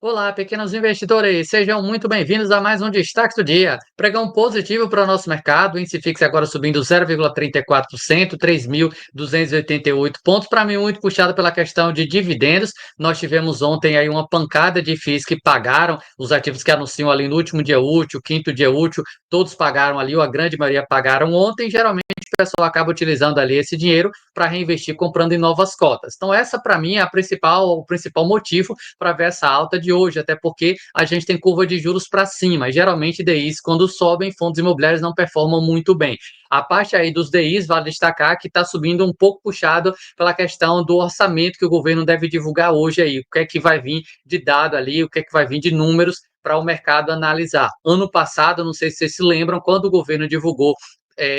Olá, pequenos investidores, sejam muito bem-vindos a mais um Destaque do Dia. Pregão positivo para o nosso mercado, o índice fixa agora subindo 0,34%, 3.288 pontos. Para mim, muito puxado pela questão de dividendos. Nós tivemos ontem aí uma pancada de FIIs que pagaram, os ativos que anunciam ali no último dia útil, quinto dia útil, todos pagaram ali, ou a grande maioria pagaram ontem. Geralmente o pessoal acaba utilizando ali esse dinheiro para reinvestir comprando em novas cotas. Então, essa para mim é o principal motivo para ver essa alta de hoje, até porque a gente tem curva de juros para cima, e geralmente DIs, quando sobem, fundos imobiliários não performam muito bem. A parte aí dos DIs, vale destacar que está subindo um pouco puxado pela questão do orçamento que o governo deve divulgar hoje aí, o que é que vai vir de dado ali, o que é que vai vir de números para o mercado analisar. Ano passado, não sei se vocês se lembram, quando o governo divulgou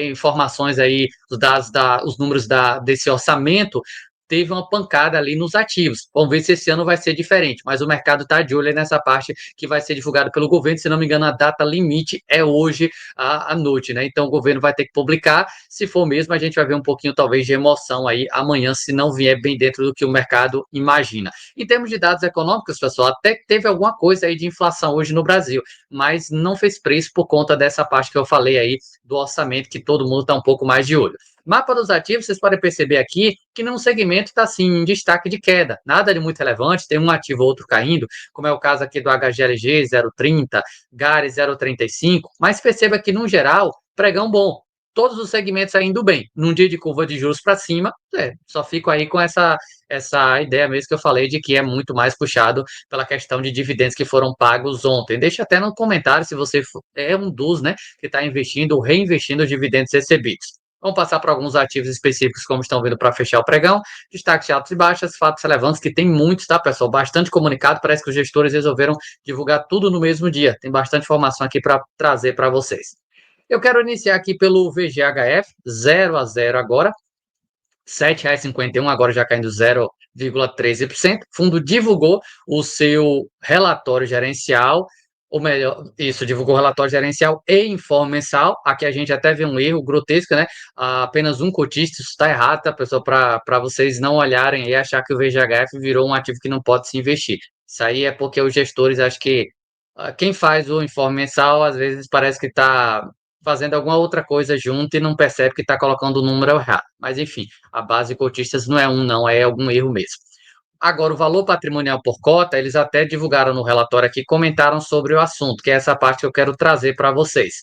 informações aí, os dados os números desse orçamento, teve uma pancada ali nos ativos. Vamos ver se esse ano vai ser diferente, mas o mercado está de olho nessa parte que vai ser divulgada pelo governo. Se não me engano, a data limite é hoje à noite, né? Então o governo vai ter que publicar. Se for mesmo, a gente vai ver um pouquinho, talvez, de emoção aí amanhã, se não vier bem dentro do que o mercado imagina. Em termos de dados econômicos, pessoal, até que teve alguma coisa aí de inflação hoje no Brasil, mas não fez preço por conta dessa parte que eu falei aí do orçamento, que todo mundo está um pouco mais de olho. Mapa dos ativos, vocês podem perceber aqui que num segmento está assim em destaque de queda, nada de muito relevante, tem um ativo ou outro caindo, como é o caso aqui do HGLG 0,30, GARI 0,35, mas perceba que no geral, pregão bom, todos os segmentos aí indo bem, num dia de curva de juros para cima, só fico aí com essa ideia mesmo que eu falei de que é muito mais puxado pela questão de dividendos que foram pagos ontem. Deixa até no comentário se você é um dos, né, que está investindo ou reinvestindo os dividendos recebidos. Vamos passar para alguns ativos específicos, como estão vendo para fechar o pregão. Destaques de altas e baixas, fatos relevantes, que tem muitos, tá, pessoal? Bastante comunicado. Parece que os gestores resolveram divulgar tudo no mesmo dia. Tem bastante informação aqui para trazer para vocês. Eu quero iniciar aqui pelo VGHF, 0 a 0 agora. R$ 7,51, agora já caindo 0,13%. O fundo divulgou o seu relatório gerencial, ou melhor, isso, divulgou o relatório gerencial e informe mensal. Aqui a gente até vê um erro grotesco, né? Apenas um cotista, isso está errado, tá, pessoal? Para vocês não olharem e achar que o VGHF virou um ativo que não pode se investir. Isso aí é porque os gestores, acho que quem faz o informe mensal, às vezes parece que está fazendo alguma outra coisa junto e não percebe que está colocando o número errado. Mas, enfim, a base de cotistas não é um, não, é algum erro mesmo. Agora, o valor patrimonial por cota, eles até divulgaram no relatório aqui, comentaram sobre o assunto, que é essa parte que eu quero trazer para vocês.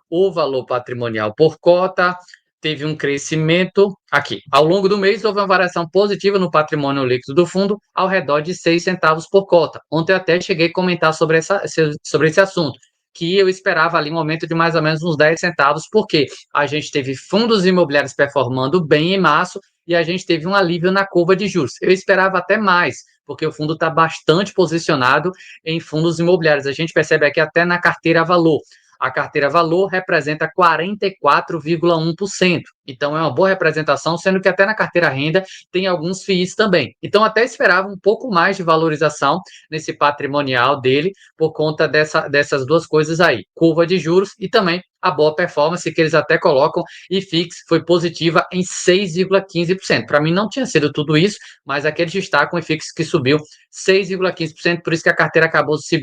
O valor patrimonial por cota teve um crescimento aqui. Ao longo do mês, houve uma variação positiva no patrimônio líquido do fundo, ao redor de 6 centavos por cota. Ontem eu até cheguei a comentar sobre esse assunto, que eu esperava ali um aumento de mais ou menos uns 10 centavos, porque a gente teve fundos imobiliários performando bem em março e a gente teve um alívio na curva de juros. Eu esperava até mais, porque o fundo está bastante posicionado em fundos imobiliários. A gente percebe aqui até na carteira valor. A carteira valor representa 44,1%. Então, é uma boa representação, sendo que até na carteira renda tem alguns FIIs também. Então, até esperava um pouco mais de valorização nesse patrimonial dele, por conta dessas duas coisas aí, curva de juros e também a boa performance que eles até colocam, e FIX foi positiva em 6,15%. Para mim não tinha sido tudo isso, mas aqui eles destacam o FIX que subiu 6,15%, por isso que a carteira acabou se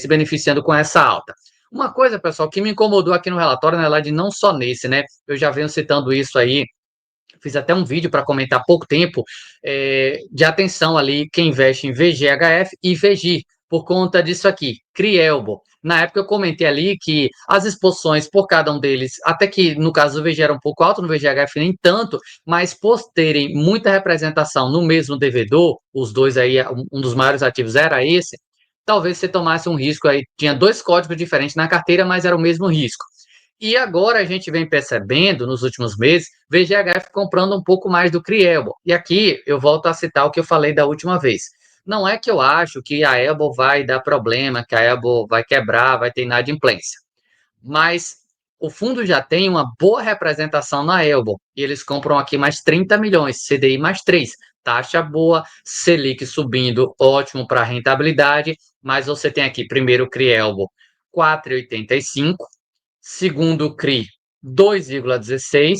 beneficiando com essa alta. Uma coisa, pessoal, que me incomodou aqui no relatório, na verdade, não só nesse, né? Eu já venho citando isso aí, fiz até um vídeo para comentar há pouco tempo, de atenção ali, quem investe em VGHF e VGI, por conta disso aqui, Crielbo. Na época eu comentei ali que as exposições por cada um deles, até que no caso do VG era um pouco alto, no VGHF nem tanto, mas por terem muita representação no mesmo devedor, os dois aí, um dos maiores ativos era esse, talvez você tomasse um risco aí, tinha dois códigos diferentes na carteira, mas era o mesmo risco. E agora a gente vem percebendo, nos últimos meses, VGHF comprando um pouco mais do Crielbo. E aqui eu volto a citar o que eu falei da última vez. Não é que eu acho que a Elbo vai dar problema, que a Elbo vai quebrar, vai ter inadimplência. Mas o fundo já tem uma boa representação na Elbo. E eles compram aqui mais 30 milhões, CDI mais 3. Taxa boa, Selic subindo, ótimo para rentabilidade. Mas você tem aqui, primeiro, o Crielbo 4,85. Segundo CRI, 2,16.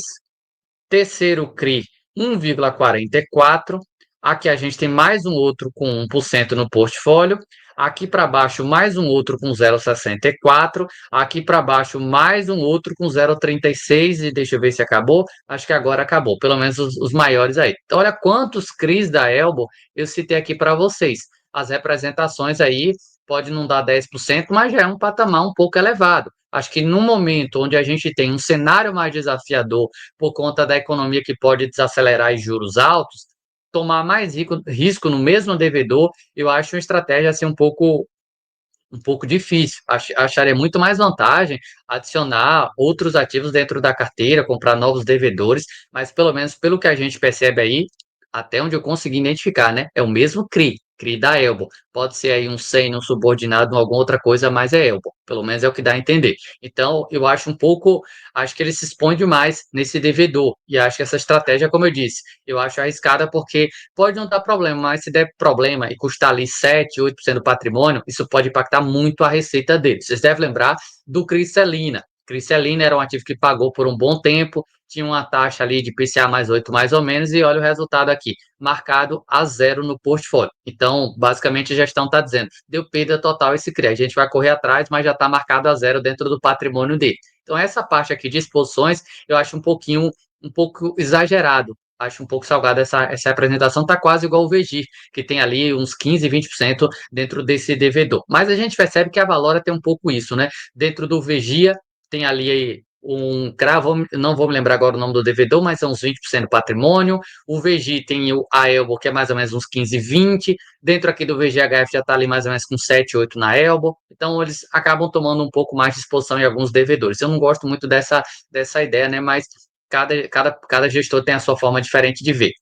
Terceiro CRI, 1,44. Aqui a gente tem mais um outro com 1% no portfólio. Aqui para baixo, mais um outro com 0,64. Aqui para baixo, mais um outro com 0,36. E deixa eu ver se acabou. Acho que agora acabou, pelo menos os maiores aí. Então, olha quantos CRIs da Elbo eu citei aqui para vocês. As representações aí pode não dar 10%, mas já é um patamar um pouco elevado. Acho que no momento onde a gente tem um cenário mais desafiador por conta da economia que pode desacelerar e juros altos, tomar mais risco no mesmo devedor, eu acho uma estratégia assim um pouco difícil. Acharia muito mais vantagem adicionar outros ativos dentro da carteira, comprar novos devedores, mas pelo menos pelo que a gente percebe aí, até onde eu consegui identificar, né? É o mesmo CRI da Elbo. Pode ser aí um SEN, um subordinado, alguma outra coisa, mas é Elbo. Pelo menos é o que dá a entender. Então, eu acho um pouco, acho que ele se expõe demais nesse devedor. E acho que essa estratégia, como eu disse, eu acho arriscada porque pode não dar problema, mas se der problema e custar ali 7, 8% do patrimônio, isso pode impactar muito a receita dele. Vocês devem lembrar do Criselina. Criselina era um ativo que pagou por um bom tempo, tinha uma taxa ali de PCA mais 8 mais ou menos, e olha o resultado aqui, marcado a zero no portfólio. Então, basicamente, a gestão está dizendo, deu perda total esse CRI. A gente vai correr atrás, mas já está marcado a zero dentro do patrimônio dele. Então, essa parte aqui de exposições, eu acho um pouco exagerado. Acho um pouco salgado essa apresentação, está quase igual o Vegir, que tem ali uns 15, 20% dentro desse devedor. Mas a gente percebe que a Valora tem um pouco isso, né? Dentro do Vegia, tem ali um cravo, não vou me lembrar agora o nome do devedor, mas são uns 20% do patrimônio. O VG tem a Elbo, que é mais ou menos uns 15, 20. Dentro aqui do VGHF já está ali mais ou menos com 7, 8 na Elbo. Então eles acabam tomando um pouco mais de exposição em alguns devedores. Eu não gosto muito dessa ideia, né? Mas cada gestor tem a sua forma diferente de ver,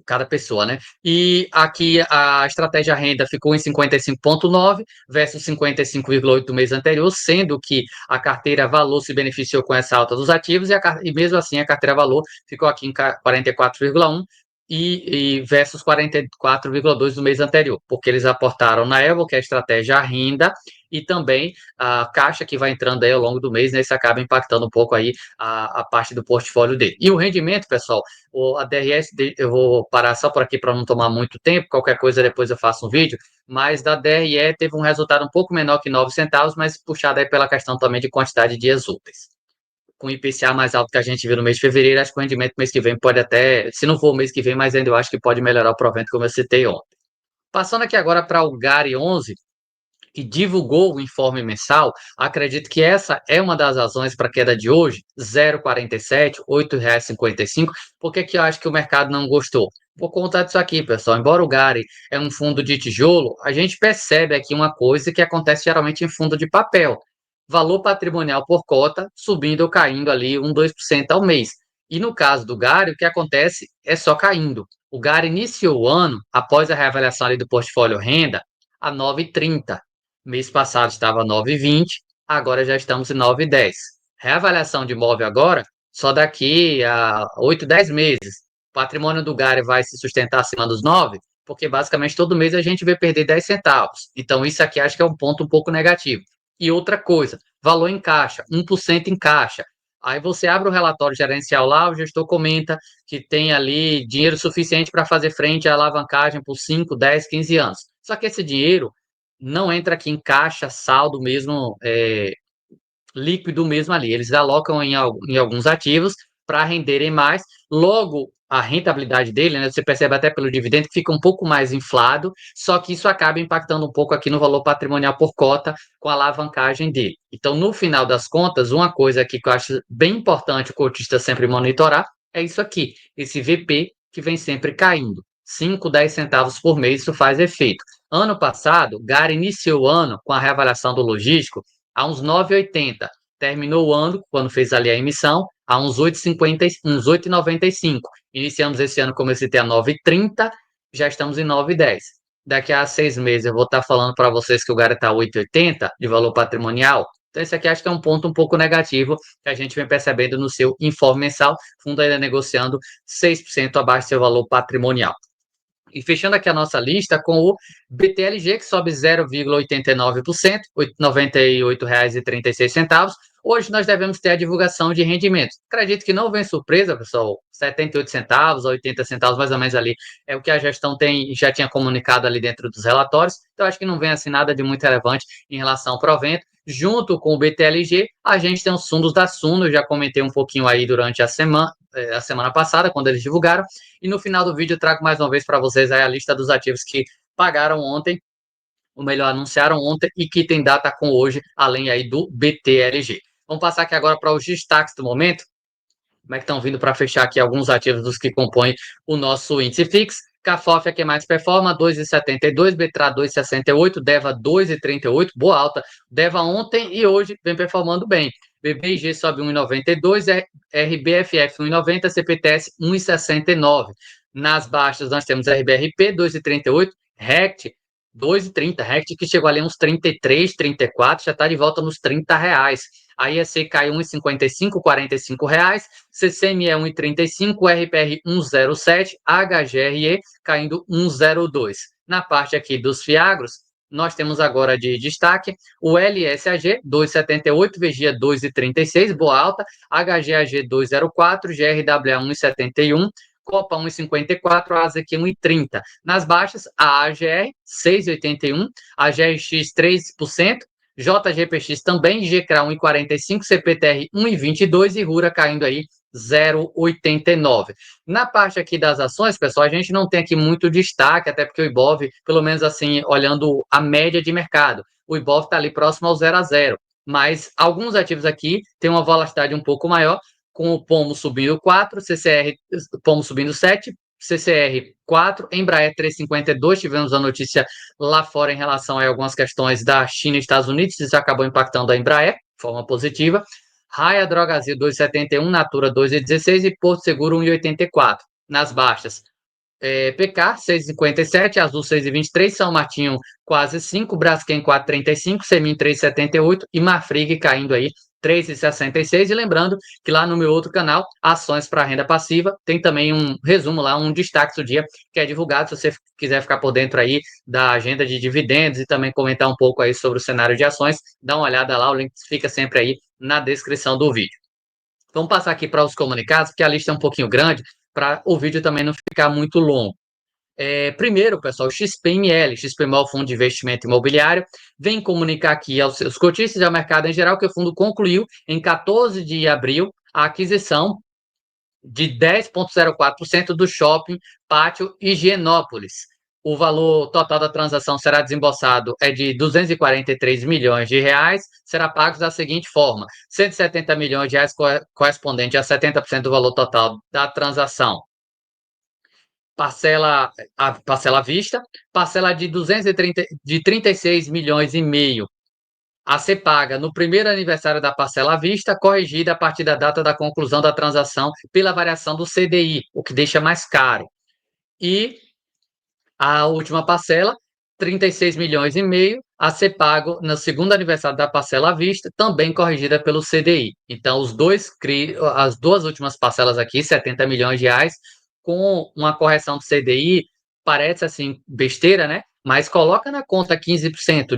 cada pessoa, né? E aqui a estratégia renda ficou em 55,9 versus 55,8 do mês anterior, sendo que a carteira valor se beneficiou com essa alta dos ativos e mesmo assim a carteira valor ficou aqui em 44,1 e versus 44,2 do mês anterior, porque eles aportaram na Evo, que é a estratégia renda, e também a caixa que vai entrando aí ao longo do mês, né? Isso acaba impactando um pouco aí a parte do portfólio dele. E o rendimento, pessoal, a DRS, eu vou parar só por aqui para não tomar muito tempo, qualquer coisa depois eu faço um vídeo, mas da DRE teve um resultado um pouco menor que 9 centavos, mas puxado aí pela questão também de quantidade de dias úteis. Com o IPCA mais alto que a gente viu no mês de fevereiro, acho que o rendimento mês que vem pode até, se não for o mês que vem, mas ainda eu acho que pode melhorar o provento, como eu citei ontem. Passando aqui agora para o GARI 11, que divulgou o informe mensal, acredito que essa é uma das razões para a queda de hoje, 0,47, R$ 8,55. Por que eu acho que o mercado não gostou? Por conta disso aqui, pessoal. Embora o Gari é um fundo de tijolo, a gente percebe aqui uma coisa que acontece geralmente em fundo de papel. Valor patrimonial por cota subindo ou caindo ali 1, 2% ao mês. E no caso do Gari, o que acontece é só caindo. O Gari iniciou o ano, após a reavaliação ali do portfólio renda, a 9,30. Mês passado estava 9,20, agora já estamos em 9,10. Reavaliação de imóvel agora, só daqui a 8, 10 meses. O patrimônio do Gari vai se sustentar acima dos 9, porque basicamente todo mês a gente vê perder 10 centavos. Então isso aqui acho que é um ponto um pouco negativo. E outra coisa, valor em caixa, 1% em caixa. Aí você abre o relatório gerencial lá, o gestor comenta que tem ali dinheiro suficiente para fazer frente à alavancagem por 5, 10, 15 anos. Só que esse dinheiro não entra aqui em caixa, saldo mesmo, líquido mesmo ali. Eles alocam em alguns ativos para renderem mais. Logo, a rentabilidade dele, né, você percebe até pelo dividendo que fica um pouco mais inflado, só que isso acaba impactando um pouco aqui no valor patrimonial por cota com a alavancagem dele. Então, no final das contas, uma coisa aqui que eu acho bem importante o cotista sempre monitorar é isso aqui, esse VP que vem sempre caindo. 5, 10 centavos por mês, isso faz efeito. Ano passado, Gari iniciou o ano com a reavaliação do logístico a uns 9,80. Terminou o ano, quando fez ali a emissão, a uns 8,50, uns 8,95. Iniciamos esse ano, como eu citei, a 9,30, já estamos em 9,10. Daqui a 6 meses eu vou estar falando para vocês que o Gari está 8,80 de valor patrimonial. Então, esse aqui acho que é um ponto um pouco negativo que a gente vem percebendo no seu informe mensal. Fundo ainda negociando 6% abaixo do seu valor patrimonial. E fechando aqui a nossa lista com o BTLG, que sobe 0,89%, R$ 98,36. Hoje nós devemos ter a divulgação de rendimentos. Acredito que não vem surpresa, pessoal, 78 centavos, 80 centavos, mais ou menos ali, é o que a gestão já tinha comunicado ali dentro dos relatórios, então acho que não vem assim nada de muito relevante em relação ao provento. Junto com o BTLG, a gente tem os fundos da Suno, eu já comentei um pouquinho aí durante a semana passada, quando eles divulgaram, e no final do vídeo eu trago mais uma vez para vocês aí a lista dos ativos que pagaram ontem, ou melhor, anunciaram ontem e que tem data com hoje, além aí do BTLG. Vamos passar aqui agora para os destaques do momento, como é que estão vindo para fechar aqui alguns ativos dos que compõem o nosso índice FIX. Cafof é quem mais performa, 2,72, Betra 2,68, Deva 2,38, boa alta. Deva ontem e hoje vem performando bem. BBIG sobe 1,92, RBFF 1,90, CPTS 1,69. Nas baixas nós temos RBRP 2,38, RECT 2,30, RECT que chegou ali uns 33, 34, já está de volta nos R$ 30. A IEC caiu 1,55, R$ 45, CCME 1,35, RPR 1,07, HGRE caindo 1,02. Na parte aqui dos Fiagros, nós temos agora de destaque o LSAG 2,78, Vigia 2,36, boa alta, HGAG 2,04, GRWA 1,71, Copa 1,54, ASEC 1,30. Nas baixas, a AGR 6,81, a GRX 3%, JGPX também, GCRA 1,45, CPTR 1,22 e Rura caindo aí 0,89. Na parte aqui das ações, pessoal, a gente não tem aqui muito destaque, até porque o Ibov, pelo menos assim, olhando a média de mercado, o Ibov está ali próximo ao 0 a 0, mas alguns ativos aqui têm uma volatilidade um pouco maior, com o Pomo subindo 4, CCR Pomo subindo 7, CCR 4, Embraer 3,52, tivemos a notícia lá fora em relação a algumas questões da China e Estados Unidos, isso acabou impactando a Embraer de forma positiva. Raia Drogasil 2,71, Natura 2,16 e Porto Seguro 1,84. Nas baixas, PK 6,57, Azul 6,23, São Martinho quase 5, Braskem 4,35, Semin 3,78 e Marfrig caindo aí 3,66. E lembrando que lá no meu outro canal, Ações para Renda Passiva, tem também um resumo lá, um destaque do dia que é divulgado. Se você quiser ficar por dentro aí da agenda de dividendos e também comentar um pouco aí sobre o cenário de ações, dá uma olhada lá, o link fica sempre aí na descrição do vídeo. Vamos passar aqui para os comunicados, porque a lista é um pouquinho grande, para o vídeo também não ficar muito longo. Primeiro, pessoal, XPML, XPML Fundo de Investimento Imobiliário, vem comunicar aqui aos seus cotistas e ao mercado em geral que o fundo concluiu em 14 de abril a aquisição de 10,04% do shopping Pátio Higienópolis. O valor total da transação será desembolsado de 243 milhões de reais, será pago da seguinte forma: 170 milhões de reais correspondente a 70% do valor total da transação. Parcela à vista, parcela de 36 milhões e meio a ser paga no primeiro aniversário da parcela à vista, corrigida a partir da data da conclusão da transação pela variação do CDI, o que deixa mais caro. E a última parcela, 36 milhões e meio, a ser pago no segundo aniversário da parcela à vista, também corrigida pelo CDI. Então, as duas últimas parcelas aqui, 70 milhões de reais, com uma correção do CDI, parece assim besteira, né? Mas coloca na conta 15%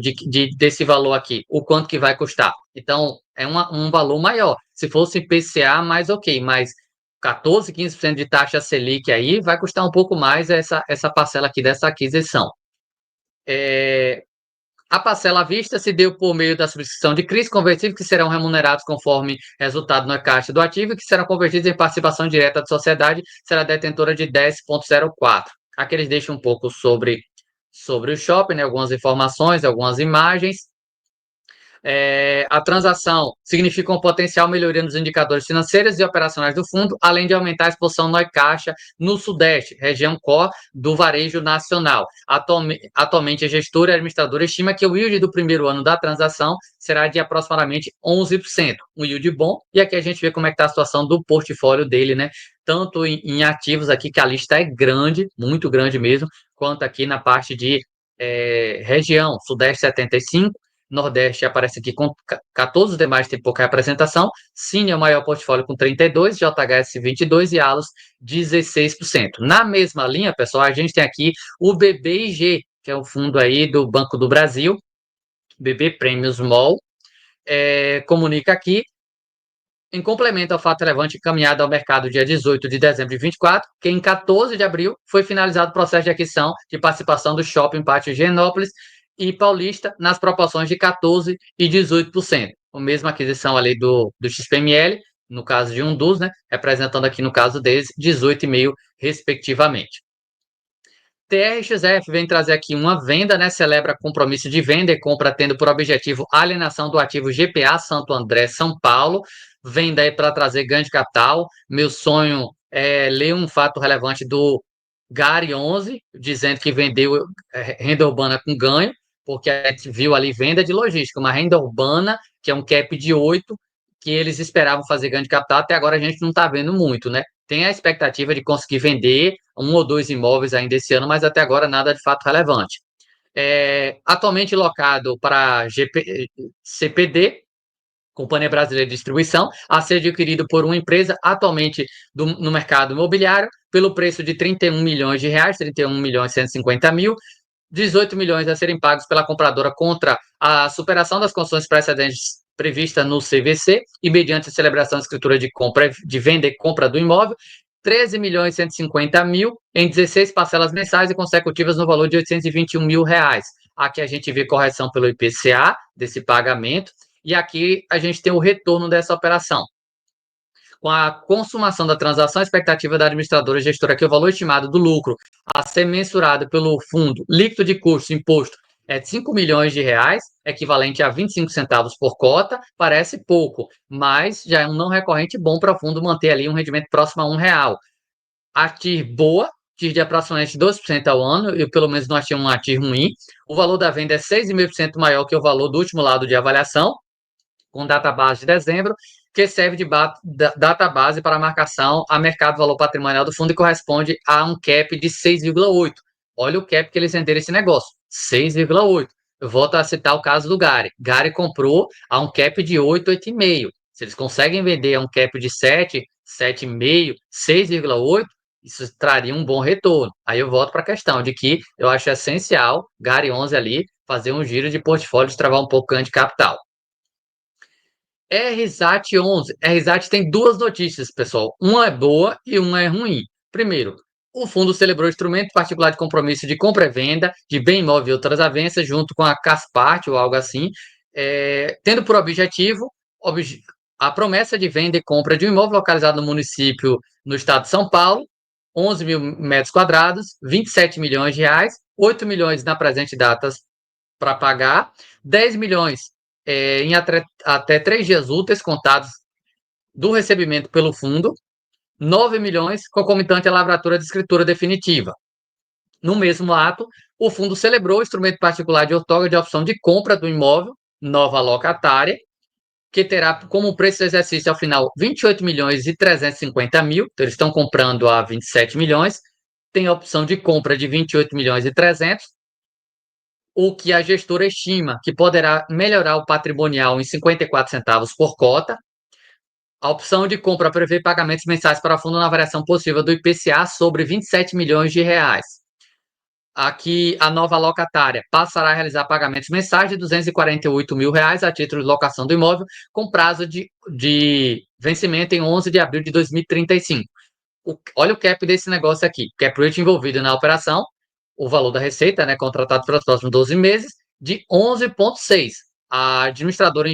desse valor aqui, o quanto que vai custar. Então, é um valor maior. Se fosse IPCA, mais ok, mas 14, 15% de taxa Selic aí, vai custar um pouco mais essa parcela aqui dessa aquisição. A parcela à vista se deu por meio da subscrição de CRIs convertíveis que serão remunerados conforme resultado no caixa do ativo e que serão convertidos em participação direta da sociedade, será detentora de 10,04. Aqui eles deixam um pouco sobre o shopping, né, algumas informações, algumas imagens. A transação significa uma potencial melhoria nos indicadores financeiros e operacionais do fundo, além de aumentar a exposição no caixa no Sudeste, região core do varejo nacional. Atualmente, a gestora e a administradora estima que o yield do primeiro ano da transação será de aproximadamente 11%. Um yield bom, e aqui a gente vê como é que está a situação do portfólio dele, né? Tanto em ativos aqui, que a lista é grande, muito grande mesmo, quanto aqui na parte de região, Sudeste 75%, Nordeste aparece aqui com 14, os demais tem pouca representação. Cine é o maior portfólio com 32%, JHS 22% e Allos 16%. Na mesma linha, pessoal, a gente tem aqui o BBIG, que é o fundo aí do Banco do Brasil, BB Prêmio Small, comunica aqui Em complemento ao fato relevante encaminhado ao mercado dia 18 de dezembro de 24, que em 14 de abril foi finalizado o processo de aquisição de participação do Shopping Pátio Higienópolis e Paulista nas proporções de 14% e 18%. A mesma aquisição ali do XPML, no caso de um dos, né, representando aqui no caso deles 18,5% respectivamente. TRXF vem trazer aqui uma venda, né? Celebra compromisso de venda e compra, tendo por objetivo a alienação do ativo GPA Santo André, São Paulo. Venda aí para trazer ganho de capital. Meu sonho é ler um fato relevante do Gari 11, dizendo que vendeu renda urbana com ganho, porque a gente viu ali venda de logística, uma renda urbana, que é um cap de 8, que eles esperavam fazer ganho de capital, até agora a gente não está vendo muito, né? Tem a expectativa de conseguir vender um ou dois imóveis ainda esse ano, mas até agora nada de fato relevante. Atualmente locado para CPD, Companhia Brasileira de Distribuição, a ser adquirido por uma empresa atualmente no mercado imobiliário pelo preço de 31 milhões de reais, 31 milhões e 150 mil, 18 milhões a serem pagos pela compradora contra a superação das condições precedentes prevista no CVC e mediante a celebração de escritura de compra, de venda e compra do imóvel, 13 milhões e 150 mil em 16 parcelas mensais e consecutivas no valor de 821 mil reais. Aqui a gente vê correção pelo IPCA desse pagamento e aqui a gente tem o retorno dessa operação. Com a consumação da transação, a expectativa da administradora e gestora é que o valor estimado do lucro a ser mensurado pelo fundo líquido de custos imposto é de 5 milhões de reais, equivalente a 25 centavos por cota. Parece pouco, mas já é um não recorrente bom para o fundo manter ali um rendimento próximo a R$ 1. A TIR boa, TIR de aproximadamente 12% ao ano, eu pelo menos não achei uma TIR ruim. O valor da venda é 6,5% maior que o valor do último lado de avaliação, com database de dezembro, que serve de database para marcação a mercado valor patrimonial do fundo e corresponde a um cap de 6,8. Olha o cap que eles venderam esse negócio, 6,8. Eu volto a citar o caso do Gari. Gari comprou a um cap de 8, 8,5. Se eles conseguem vender a um cap de 7, 7,5, 6,8, isso traria um bom retorno. Aí eu volto para a questão de que eu acho essencial, Gari 11 ali, fazer um giro de portfólio, de travar um pouco o ganho de capital. RSAT 11. RSAT tem duas notícias, pessoal. Uma é boa e uma é ruim. Primeiro, o fundo celebrou instrumento particular de compromisso de compra e venda de bem imóvel e outras avanças, junto com a Caspart ou algo assim, tendo por objetivo a promessa de venda e compra de um imóvel localizado no município, no estado de São Paulo, 11 mil metros quadrados, 27 milhões de reais, 8 milhões na presente datas para pagar, 10 milhões em até 3 dias úteis contados do recebimento pelo fundo, 9 milhões concomitante à lavratura de escritura definitiva. No mesmo ato, o fundo celebrou o instrumento particular de outorga de opção de compra do imóvel, nova locatária, que terá como preço de exercício ao final 28 milhões e 350 mil, então eles estão comprando a 27 milhões, tem a opção de compra de 28 milhões e 300, o que a gestora estima que poderá melhorar o patrimonial em 54 centavos por cota. A opção de compra prevê pagamentos mensais para fundo na variação possível do IPCA sobre 27 milhões de reais. Aqui, a nova locatária passará a realizar pagamentos mensais de 248 mil reais a título de locação do imóvel, com prazo de vencimento em 11 de abril de 2035. Olha o cap desse negócio aqui. Cap rate envolvido na operação, o valor da receita, né, contratado para os próximos 12 meses, de 11,6. A administradora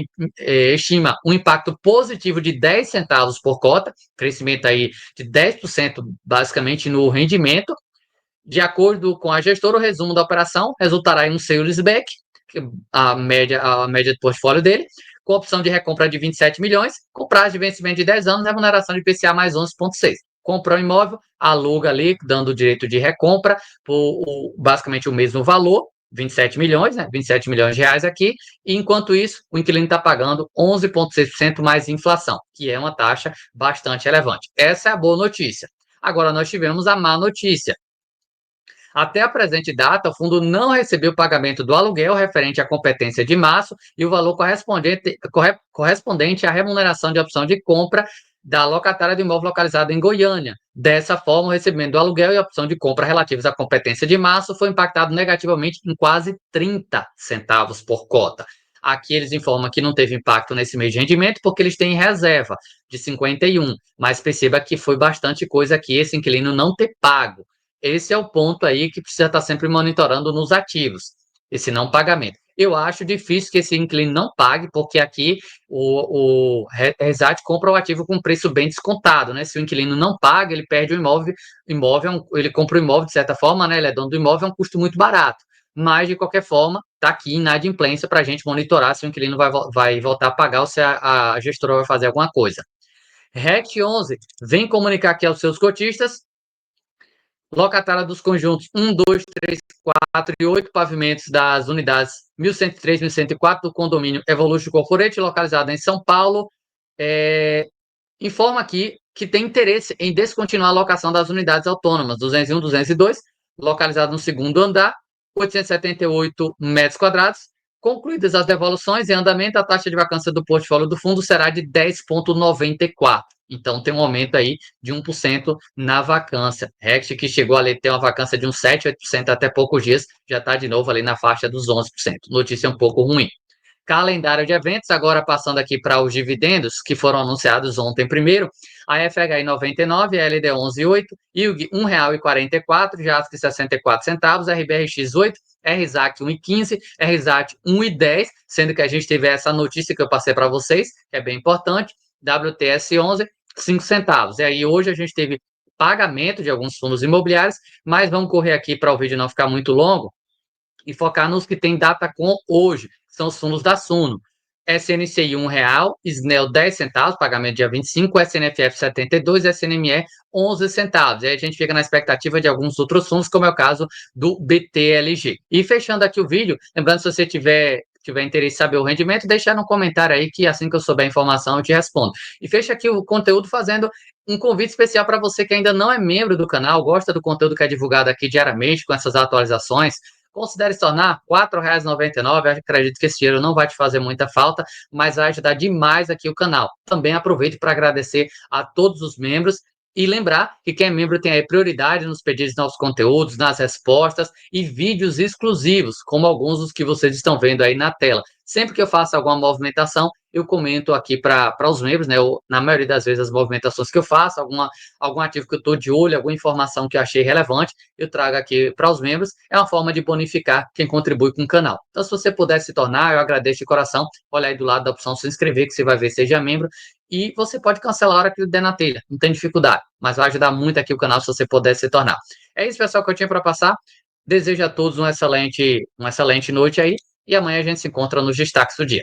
estima um impacto positivo de 10 centavos por cota, crescimento aí de 10% basicamente no rendimento. De acordo com a gestora, o resumo da operação resultará em um sale-leaseback, a média do portfólio dele, com opção de recompra de 27 milhões, com prazo de vencimento de 10 anos, remuneração de IPCA mais 11,6. Compra um imóvel, aluga ali, dando o direito de recompra por basicamente o mesmo valor, 27 milhões, né? 27 milhões de reais aqui, e enquanto isso, o inquilino está pagando 11,6% mais inflação, que é uma taxa bastante relevante. Essa é a boa notícia. Agora, nós tivemos a má notícia. Até a presente data, o fundo não recebeu o pagamento do aluguel referente à competência de março e o valor correspondente à remuneração de opção de compra da locatária do imóvel localizado em Goiânia. Dessa forma, o recebimento do aluguel e a opção de compra relativos à competência de março foi impactado negativamente em quase 30 centavos por cota. Aqui eles informam que não teve impacto nesse mês de rendimento porque eles têm reserva de 51, mas perceba que foi bastante coisa aqui esse inquilino não ter pago. Esse é o ponto aí que precisa estar sempre monitorando nos ativos, esse não pagamento. Eu acho difícil que esse inquilino não pague, porque aqui o Resat compra o ativo com preço bem descontado, né? Se o inquilino não paga, ele perde o imóvel, ele compra o imóvel de certa forma, né? Ele é dono do imóvel, é um custo muito barato. Mas, de qualquer forma, está aqui inadimplência para a gente monitorar se o inquilino vai voltar a pagar ou se a gestora vai fazer alguma coisa. REC 11 vem comunicar aqui aos seus cotistas locatária dos conjuntos 1, 2, 3, 4 e 8 pavimentos das unidades 1103, 1104 do condomínio Evolution Corporate, localizado em São Paulo, informa aqui que tem interesse em descontinuar a locação das unidades autônomas 201, 202, localizado no segundo andar, 878 metros quadrados. Concluídas as devoluções em andamento, a taxa de vacância do portfólio do fundo será de 10,94. Então, tem um aumento aí de 1% na vacância. Rex, que chegou a ter uma vacância de uns 7, 8% até poucos dias, já está de novo ali na faixa dos 11%. Notícia um pouco ruim. Calendário de eventos, agora passando aqui para os dividendos que foram anunciados ontem primeiro, a FHI 99, a LD 11,8, IUG R$ 1,44, JASC 64 centavos, RBRX 8, RZAC 1,15, RZAT 1,10, sendo que a gente teve essa notícia que eu passei para vocês, que é bem importante, WTS 11, 5 centavos. E aí hoje a gente teve pagamento de alguns fundos imobiliários, mas vamos correr aqui para o vídeo não ficar muito longo e focar nos que tem data com hoje, que são os fundos da Suno. SNCI R$ 1, SNEL 10 centavos, pagamento dia 25, SNFF 72, SNME 11 centavos. E aí a gente fica na expectativa de alguns outros fundos, como é o caso do BTLG. E fechando aqui o vídeo, lembrando, se você tiver interesse em saber o rendimento, deixa no comentário aí que assim que eu souber a informação eu te respondo. E fecha aqui o conteúdo fazendo um convite especial para você que ainda não é membro do canal, gosta do conteúdo que é divulgado aqui diariamente com essas atualizações. Considere se tornar R$ 4,99. Acredito que esse dinheiro não vai te fazer muita falta, mas vai ajudar demais aqui o canal. Também aproveito para agradecer a todos os membros e lembrar que quem é membro tem aí prioridade nos pedidos de novos conteúdos, nas respostas e vídeos exclusivos, como alguns dos que vocês estão vendo aí na tela. Sempre que eu faço alguma movimentação, eu comento aqui para os membros, né? Na maioria das vezes, as movimentações que eu faço, algum ativo que eu estou de olho, alguma informação que eu achei relevante, eu trago aqui para os membros. É uma forma de bonificar quem contribui com o canal. Então, se você puder se tornar, eu agradeço de coração. Olha aí do lado da opção se inscrever, que você vai ver, seja membro. E você pode cancelar a hora que der na telha, não tem dificuldade, mas vai ajudar muito aqui o canal se você puder se tornar. É isso, pessoal, que eu tinha para passar. Desejo a todos uma excelente noite aí, e amanhã a gente se encontra nos destaques do dia.